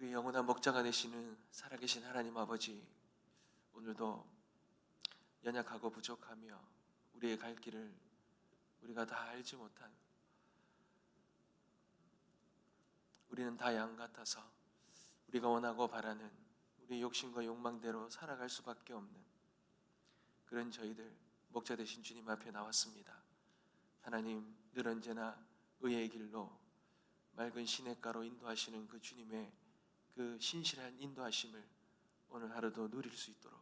우리의 영원한 목자가 되시는 살아계신 하나님 아버지, 오늘도 연약하고 부족하며 우리의 갈 길을 우리가 다 알지 못한, 우리는 다 양 같아서 우리가 원하고 바라는 우리의 욕심과 욕망대로 살아갈 수밖에 없는 그런 저희들, 목자 되신 주님 앞에 나왔습니다. 하나님, 늘 언제나 의의 길로 맑은 시냇가로 인도하시는 그 주님의 그 신실한 인도하심을 오늘 하루도 누릴 수 있도록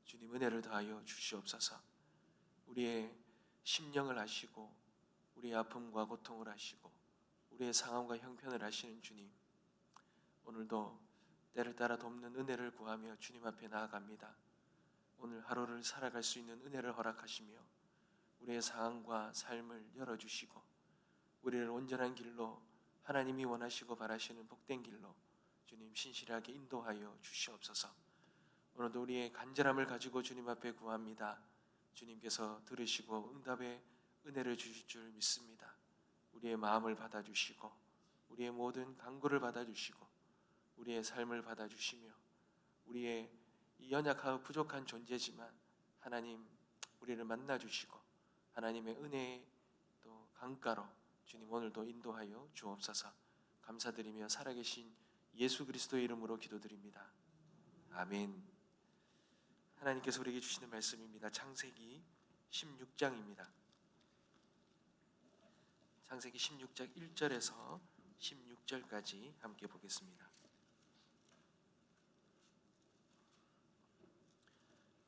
주님 은혜를 더하여 주시옵소서. 우리의 심령을 아시고 우리의 아픔과 고통을 아시고 우리의 상황과 형편을 아시는 주님, 오늘도 때를 따라 돕는 은혜를 구하며 주님 앞에 나아갑니다. 오늘 하루를 살아갈 수 있는 은혜를 허락하시며 우리의 상황과 삶을 열어주시고 우리를 온전한 길로, 하나님이 원하시고 바라시는 복된 길로 주님 신실하게 인도하여 주시옵소서. 오늘도 우리의 간절함을 가지고 주님 앞에 구합니다. 주님께서 들으시고 응답의 은혜를 주실 줄 믿습니다. 우리의 마음을 받아주시고 우리의 모든 간구를 받아주시고 우리의 삶을 받아주시며 우리의 이 연약하고 부족한 존재지만 하나님 우리를 만나주시고 하나님의 은혜의 또 강가로 주님 오늘도 인도하여 주옵소서. 감사드리며 살아계신 예수 그리스도의 이름으로 기도드립니다. 아멘. 하나님께서 우리에게 주시는 말씀입니다. 창세기 16장입니다. 창세기 16장 1절에서 16절까지 함께 보겠습니다.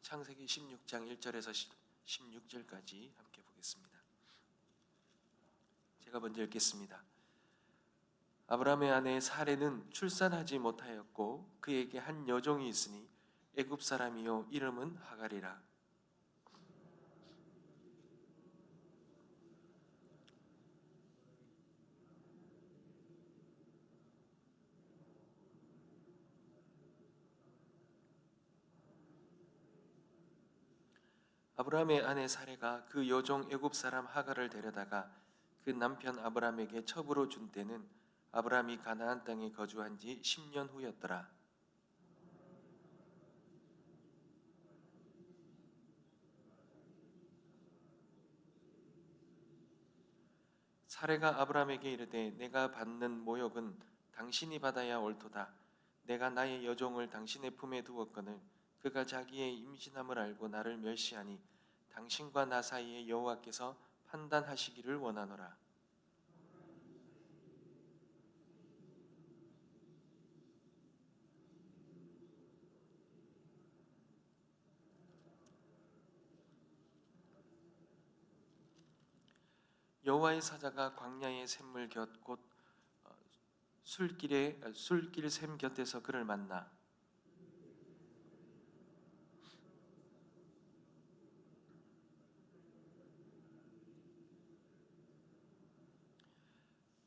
창세기 16장 1절에서 16절까지 함께 보겠습니다. 제가 먼저 읽겠습니다. 아브라함의 아내 사레는 출산하지 못하였고 그에게 한 여종이 있으니 애굽 사람이요 이름은 하갈이라. 아브라함의 아내 사레가 그 여종 애굽 사람 하갈을 데려다가 그 남편 아브라함에게 첩으로 준 때는 아브라함이 가나안 땅에 거주한 지 10년 후였더라. 사레가 아브라함에게 이르되 내가 받는 모욕은 당신이 받아야 옳도다. 내가 나의 여종을 당신의 품에 두었거늘 그가 자기의 임신함을 알고 나를 멸시하니 당신과 나 사이에 여호와께서 판단하시기를 원하노라. 여호와의 사자가 광야의 샘물 곁 곧 술길 샘 곁에서 그를 만나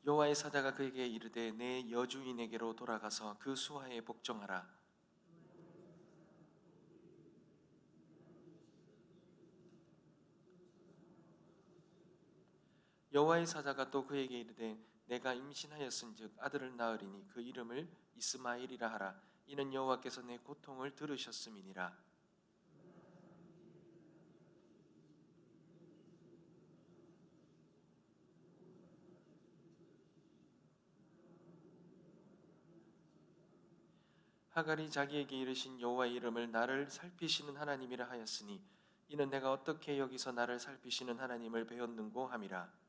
여호와의 사자가 그에게 이르되 내 여주인에게로 돌아가서 그 수하에 복종하라. 여호와의 사자가 또 그에게 이르되 내가 임신하였은즉 아들을 낳으리니 그 이름을 이스마엘이라 하라. 이는 여호와께서 내 고통을 들으셨음이니라. 하갈이 자기에게 이르신 여호와의 이름을 나를 살피시는 하나님이라 하였으니 이는 내가 어떻게 여기서 나를 살피시는 하나님을 배웠는고 함이라.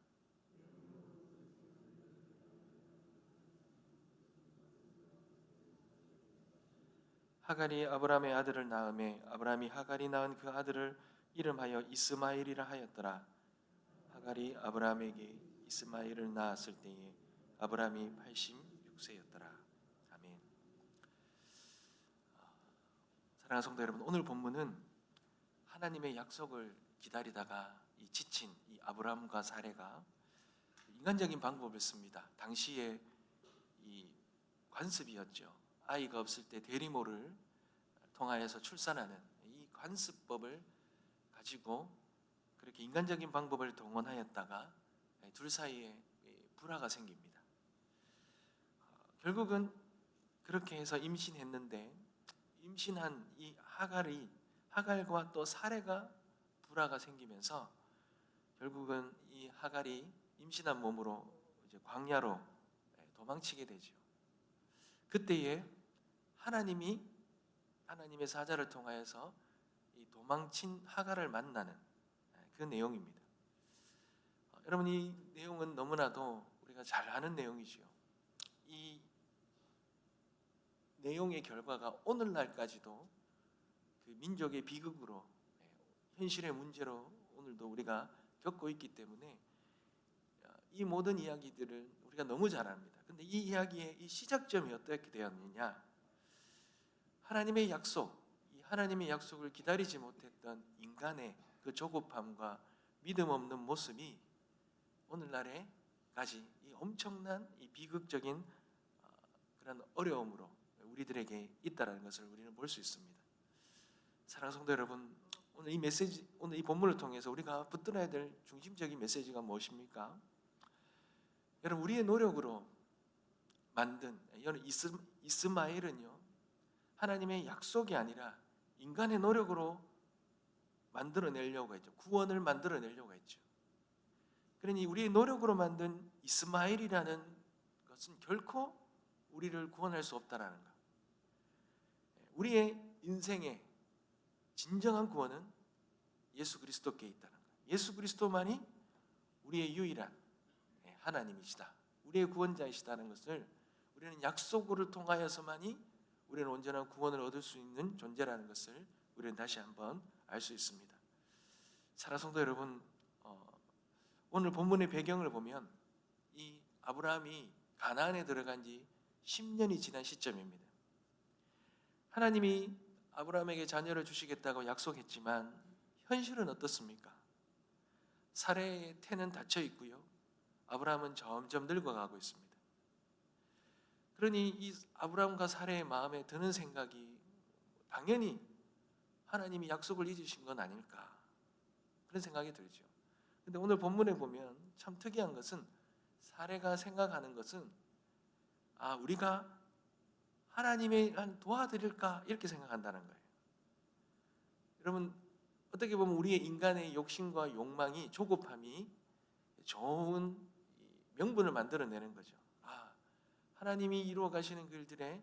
하갈이 아브라함의 아들을 낳음에 아브라함이 하갈이 낳은 그 아들을 이름하여 이스마엘이라 하였더라. 하갈이 아브라함에게 이스마엘을 낳았을 때에 아브라함이 86세였더라. 아멘. 사랑하는 성도 여러분, 오늘 본문은 하나님의 약속을 기다리다가 이 지친 이 아브라함과 사레가 인간적인 방법을 씁니다. 당시에 이 관습이었죠. 아이가 없을 때 대리모를 통하여서 출산하는 이 관습법을 가지고 그렇게 인간적인 방법을 동원하였다가 둘 사이에 불화가 생깁니다. 결국은 그렇게 해서 임신했는데 임신한 이 하갈과 또 사레가 불화가 생기면서 결국은 이 하갈이 임신한 몸으로 이제 광야로 도망치게 되죠. 그때에 하나님의 사자를 통하여서 이 도망친 하갈을 만나는 그 내용입니다. 여러분, 이 내용은 너무나도 우리가 잘 아는 내용이지요. 이 내용의 결과가 오늘날까지도 그 민족의 비극으로, 현실의 문제로 오늘도 우리가 겪고 있기 때문에 이 모든 이야기들을 우리가 너무 잘 압니다. 근데 이 이야기의 이 시작점이 어떻게 되었느냐? 하나님의 약속을 기다리지 못했던 인간의 그 조급함과 믿음 없는 모습이 오늘날에까지 이 엄청난 이 비극적인 그런 어려움으로 우리들에게 있다는 것을 우리는 볼 수 있습니다. 사랑하는 성도 여러분, 오늘 이 본문을 통해서 우리가 붙들어야 될 중심적인 메시지가 무엇입니까? 여러분, 우리의 노력으로 만든 이스마엘은요, 하나님의 약속이 아니라 인간의 노력으로 만들어내려고 했죠. 구원을 만들어내려고 했죠. 그러니 우리의 노력으로 만든 이스마엘이라는 것은 결코 우리를 구원할 수 없다라는 것. 우리의 인생의 진정한 구원은 예수 그리스도께 있다는 것. 예수 그리스도만이 우리의 유일한 하나님이시다, 우리의 구원자이시다는 것을 우리는 약속을 통하여서만이 우리는 온전한 구원을 얻을 수 있는 존재라는 것을 우리는 다시 한번 알 수 있습니다. 사랑하는 성도 여러분, 오늘 본문의 배경을 보면 이 아브라함이 가나안에 들어간 지 10년이 지난 시점입니다. 하나님이 아브라함에게 자녀를 주시겠다고 약속했지만 현실은 어떻습니까? 사레의 태는 닫혀 있고요, 아브라함은 점점 늙어가고 있습니다. 그러니 이 아브라함과 사레의 마음에 드는 생각이 당연히 하나님이 약속을 잊으신 건 아닐까, 그런 생각이 들죠. 근데 오늘 본문에 보면 참 특이한 것은 사레가 생각하는 것은 우리가 하나님의 도와드릴까 이렇게 생각한다는 거예요. 여러분, 어떻게 보면 우리의 인간의 욕심과 욕망이, 조급함이 좋은 명분을 만들어내는 거죠. 하나님이 이루어 가시는 그 일들에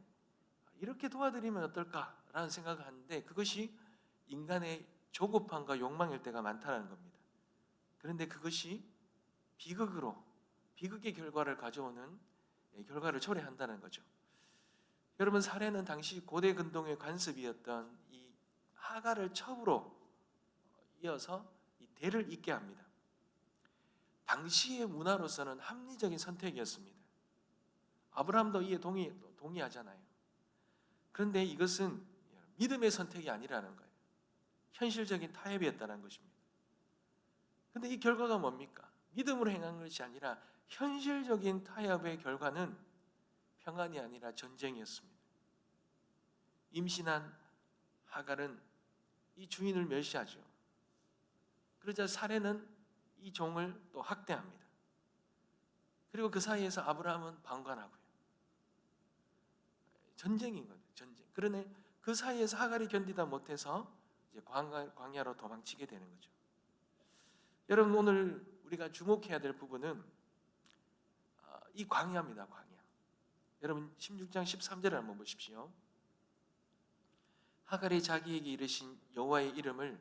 이렇게 도와드리면 어떨까라는 생각을 하는데 그것이 인간의 조급함과 욕망일 때가 많다는 겁니다. 그런데 그것이 비극의 결과를 가져오는, 결과를 초래한다는 거죠. 여러분, 사레는 당시 고대 근동의 관습이었던 이 하갈을 첩으로 이어서 이 대를 잇게 합니다. 당시의 문화로서는 합리적인 선택이었습니다. 아브라함도 이에 동의하잖아요. 그런데 이것은 믿음의 선택이 아니라는 거예요. 현실적인 타협이었다는 것입니다. 그런데 이 결과가 뭡니까? 믿음으로 행한 것이 아니라 현실적인 타협의 결과는 평안이 아니라 전쟁이었습니다. 임신한 하갈은 이 주인을 멸시하죠. 그러자 사레는 이 종을 또 학대합니다. 그리고 그 사이에서 아브라함은 방관하고요. 전쟁인 거죠, 전쟁. 그러네 그 사이에서 하갈이 견디다 못해서 이제 광야로 도망치게 되는 거죠. 여러분, 오늘 우리가 주목해야 될 부분은 이 광야입니다, 광야. 여러분, 16장 13절을 한번 보십시오. 하갈이 자기에게 이르신 여호와의 이름을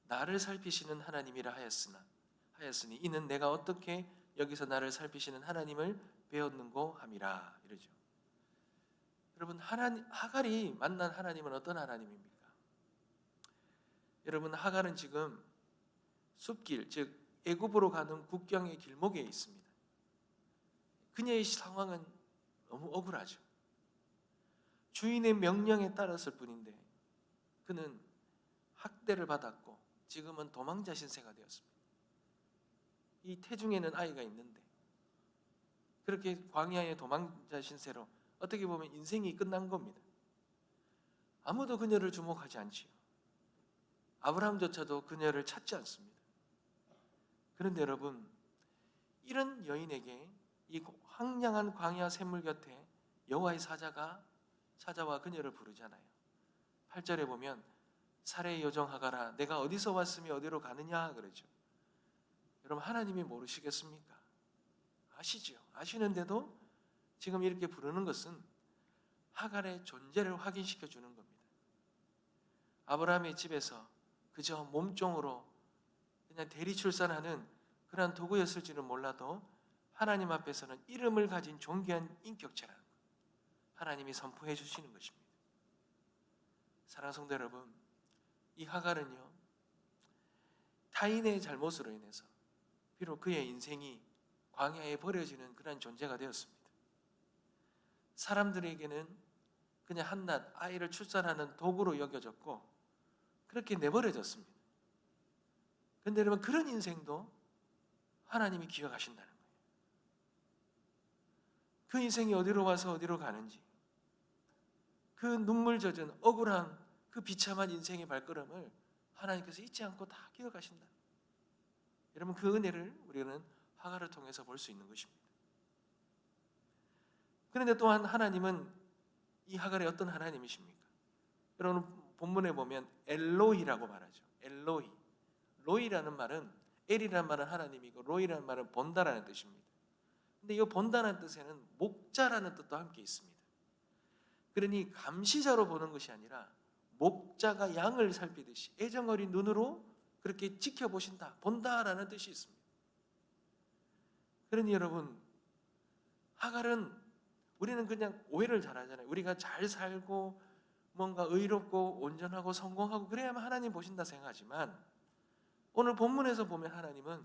나를 살피시는 하나님이라 하였으니 이는 내가 어떻게 여기서 나를 살피시는 하나님을 배웠는고 함이라, 이러죠. 여러분, 하갈이 만난 하나님은 어떤 하나님입니까? 여러분, 하갈은 지금 숲길, 즉 애굽으로 가는 국경의 길목에 있습니다. 그녀의 상황은 너무 억울하죠. 주인의 명령에 따랐을 뿐인데 그는 학대를 받았고 지금은 도망자 신세가 되었습니다. 이 태중에는 아이가 있는데 그렇게 광야의 도망자 신세로 어떻게 보면 인생이 끝난 겁니다. 아무도 그녀를 주목하지 않지요. 아브라함조차도 그녀를 찾지 않습니다. 그런데 여러분, 이런 여인에게 이 황량한 광야 샘물 곁에 여호와의 사자가 찾아와 그녀를 부르잖아요. 8절에 보면 사례의 여종 하가라 내가 어디서 왔으며 어디로 가느냐 그러죠. 여러분 하나님이 모르시겠습니까? 아시죠? 아시는데도 지금 이렇게 부르는 것은 하갈의 존재를 확인시켜 주는 겁니다. 아브라함의 집에서 그저 몸종으로 그냥 대리 출산하는 그런 도구였을지는 몰라도 하나님 앞에서는 이름을 가진 존귀한 인격체라는 것, 하나님이 선포해 주시는 것입니다. 사랑하는 성도 여러분, 이 하갈은요 타인의 잘못으로 인해서 비록 그의 인생이 광야에 버려지는 그런 존재가 되었습니다. 사람들에게는 그냥 한낱 아이를 출산하는 도구로 여겨졌고 그렇게 내버려졌습니다. 그런데 여러분 그런 인생도 하나님이 기억하신다는 거예요. 그 인생이 어디로 와서 어디로 가는지, 그 눈물 젖은 억울한 그 비참한 인생의 발걸음을 하나님께서 잊지 않고 다 기억하신다. 여러분 그 은혜를 우리는 하갈을 통해서 볼 수 있는 것입니다. 그런데 또한 하나님은 이 하갈이 어떤 하나님이십니까? 여러분 본문에 보면 엘로히라고 말하죠. 엘로히. 로이라는 말은 엘이라는 말은 하나님이고 로이라는 말은 본다라는 뜻입니다. 근데 이 본다라는 뜻에는 목자라는 뜻도 함께 있습니다. 그러니 감시자로 보는 것이 아니라 목자가 양을 살피듯이 애정어린 눈으로 그렇게 지켜보신다, 본다라는 뜻이 있습니다. 그러니 여러분 하갈은 우리는 그냥 오해를 잘하잖아요. 우리가 잘 살고 뭔가 의롭고 온전하고 성공하고 그래야만 하나님 보신다 생각하지만 오늘 본문에서 보면 하나님은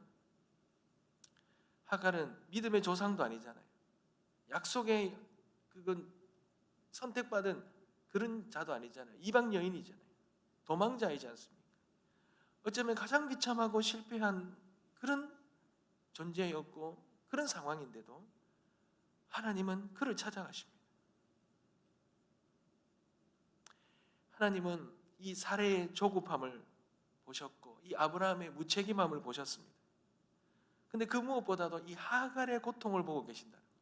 하갈은 믿음의 조상도 아니잖아요. 약속의 그건 선택받은 그런 자도 아니잖아요. 이방 여인이잖아요. 도망자이지 않습니까? 어쩌면 가장 비참하고 실패한 그런 존재였고 그런 상황인데도 하나님은 그를 찾아가십니다. 하나님은 이 사례의 조급함을 보셨고 이 아브라함의 무책임함을 보셨습니다. 근데 그 무엇보다도 이 하갈의 고통을 보고 계신다는 거예요.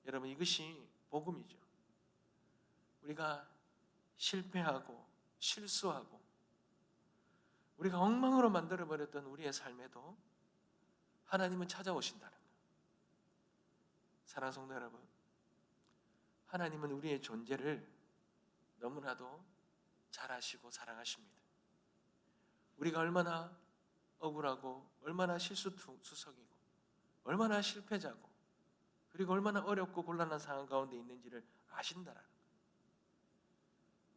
여러분 이것이 복음이죠. 우리가 실패하고 실수하고 우리가 엉망으로 만들어버렸던 우리의 삶에도 하나님은 찾아오신다는 거예요. 사랑하는 성도 여러분, 하나님은 우리의 존재를 너무나도 잘 아시고 사랑하십니다. 우리가 얼마나 억울하고 얼마나 실수투성이고 얼마나 실패자고 그리고 얼마나 어렵고 곤란한 상황 가운데 있는지를 아신다라는 거예요.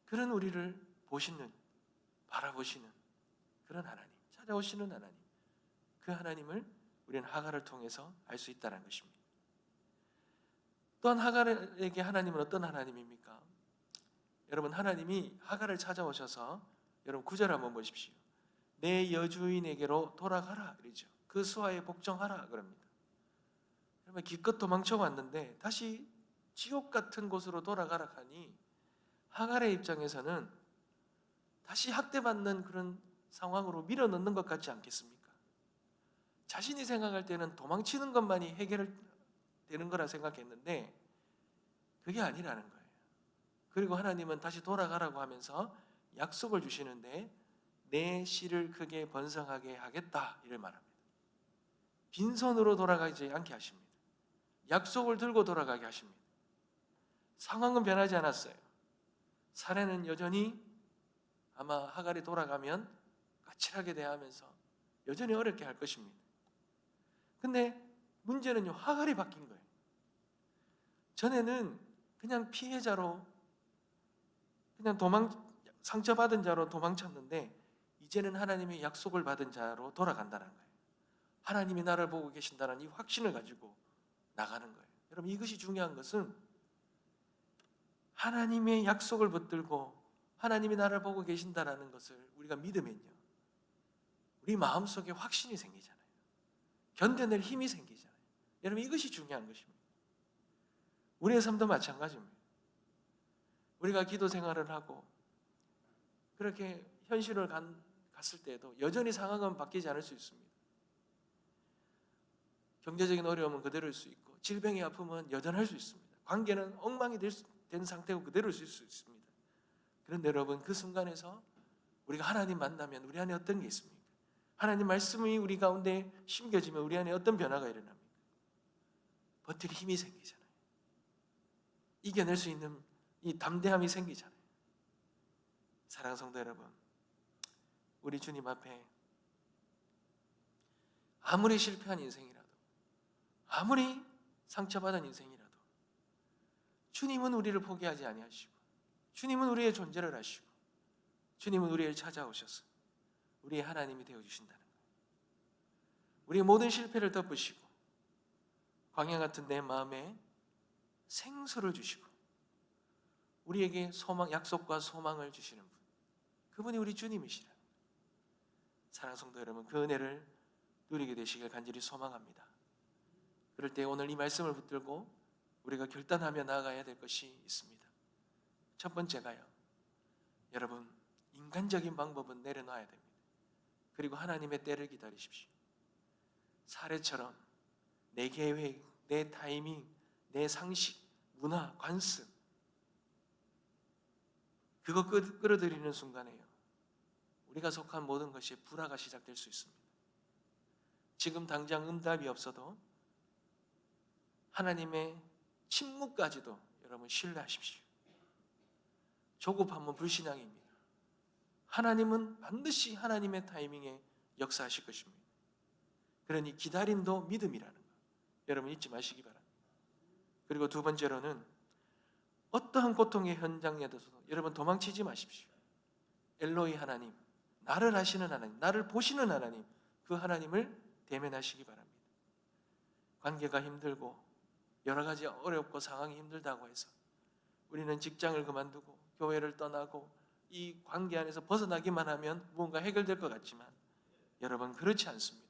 그런 우리를 보시는, 바라보시는 그런 하나님, 찾아오시는 하나님, 그 하나님을 우리는 하갈을 통해서 알 수 있다는 것입니다. 또한 하갈에게 하나님은 어떤 하나님입니까? 여러분 하나님이 하갈을 찾아오셔서 여러분 9절 한번 보십시오. 내 여주인에게로 돌아가라 그러죠. 그 수하에 복종하라 그럽니다. 여러분 기껏 도망쳐 왔는데 다시 지옥 같은 곳으로 돌아가라 하니 하갈의 입장에서는 다시 학대받는 그런 상황으로 밀어넣는 것 같지 않겠습니까? 자신이 생각할 때는 도망치는 것만이 해결되는 거라 생각했는데 그게 아니라는 거예요. 그리고 하나님은 다시 돌아가라고 하면서 약속을 주시는데 내 씨를 크게 번성하게 하겠다 이를 말합니다. 빈손으로 돌아가지 않게 하십니다. 약속을 들고 돌아가게 하십니다. 상황은 변하지 않았어요. 사례는 여전히 아마 하갈이 돌아가면 까칠하게 대하면서 여전히 어렵게 할 것입니다. 근데 문제는요, 하갈이 바뀐 거예요. 전에는 그냥 피해자로 그냥 상처받은 자로 도망쳤는데 이제는 하나님의 약속을 받은 자로 돌아간다는 거예요. 하나님이 나를 보고 계신다는 이 확신을 가지고 나가는 거예요. 여러분 이것이 중요한 것은 하나님의 약속을 붙들고 하나님이 나를 보고 계신다는 것을 우리가 믿으면요, 우리 마음속에 확신이 생기잖아요. 견뎌낼 힘이 생기잖아요. 여러분 이것이 중요한 것입니다. 우리의 삶도 마찬가지입니다. 우리가 기도 생활을 하고 그렇게 현실을 갔을 때에도 여전히 상황은 바뀌지 않을 수 있습니다. 경제적인 어려움은 그대로일 수 있고 질병의 아픔은 여전할 수 있습니다. 관계는 엉망이 될 된 상태고 그대로 있을 수 있습니다. 그런데 여러분, 그 순간에서 우리가 하나님 만나면 우리 안에 어떤 게 있습니까? 하나님 말씀이 우리 가운데 심겨지면 우리 안에 어떤 변화가 일어납니까? 버틸 힘이 생기잖아요. 이겨낼 수 있는 이 담대함이 생기잖아요. 사랑하는 성도 여러분, 우리 주님 앞에 아무리 실패한 인생이라도, 아무리 상처받은 인생이라도 주님은 우리를 포기하지 아니하시고, 주님은 우리의 존재를 아시고, 주님은 우리를 찾아오셔서 우리의 하나님이 되어주신다는 거예요. 우리의 모든 실패를 덮으시고 광야 같은 내 마음에 생수를 주시고 우리에게 소망, 약속과 소망을 주시는 분, 그분이 우리 주님이시라. 사랑하는 성도 여러분, 그 은혜를 누리게 되시길 간절히 소망합니다. 그럴 때 오늘 이 말씀을 붙들고 우리가 결단하며 나아가야 될 것이 있습니다. 첫 번째가요, 여러분, 인간적인 방법은 내려놔야 됩니다. 그리고 하나님의 때를 기다리십시오. 사례처럼 내 계획, 내 타이밍, 내 상식, 문화, 관습, 그거 끌어들이는 순간에요, 우리가 속한 모든 것이 불화가 시작될 수 있습니다. 지금 당장 응답이 없어도 하나님의 침묵까지도 여러분 신뢰하십시오. 조급함은 불신앙입니다. 하나님은 반드시 하나님의 타이밍에 역사하실 것입니다. 그러니 기다림도 믿음이라는 거 여러분 잊지 마시기 바랍니다. 그리고 두 번째로는 어떠한 고통의 현장에서도 여러분 도망치지 마십시오. 엘로이 하나님, 나를 아시는 하나님, 나를 보시는 하나님, 그 하나님을 대면하시기 바랍니다. 관계가 힘들고 여러 가지 어렵고 상황이 힘들다고 해서 우리는 직장을 그만두고 교회를 떠나고 이 관계 안에서 벗어나기만 하면 무언가 해결될 것 같지만 여러분, 그렇지 않습니다.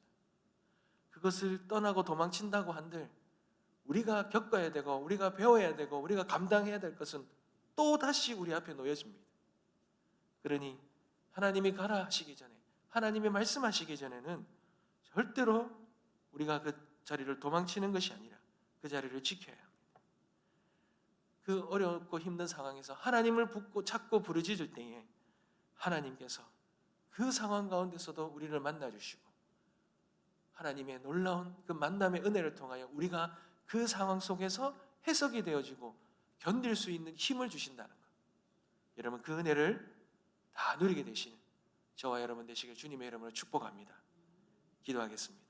그것을 떠나고 도망친다고 한들 우리가 겪어야 되고 우리가 배워야 되고 우리가 감당해야 될 것은 또 다시 우리 앞에 놓여집니다. 그러니 하나님이 가라 하시기 전에, 하나님이 말씀하시기 전에는 절대로 우리가 그 자리를 도망치는 것이 아니라 그 자리를 지켜야 합니다. 그 어렵고 힘든 상황에서 하나님을 붙고 찾고 부르짖을 때에 하나님께서 그 상황 가운데서도 우리를 만나주시고 하나님의 놀라운 그 만남의 은혜를 통하여 우리가 그 상황 속에서 해석이 되어지고 견딜 수 있는 힘을 주신다는 것, 여러분 그 은혜를 다 누리게 되시는 저와 여러분 되시길 주님의 이름으로 축복합니다. 기도하겠습니다.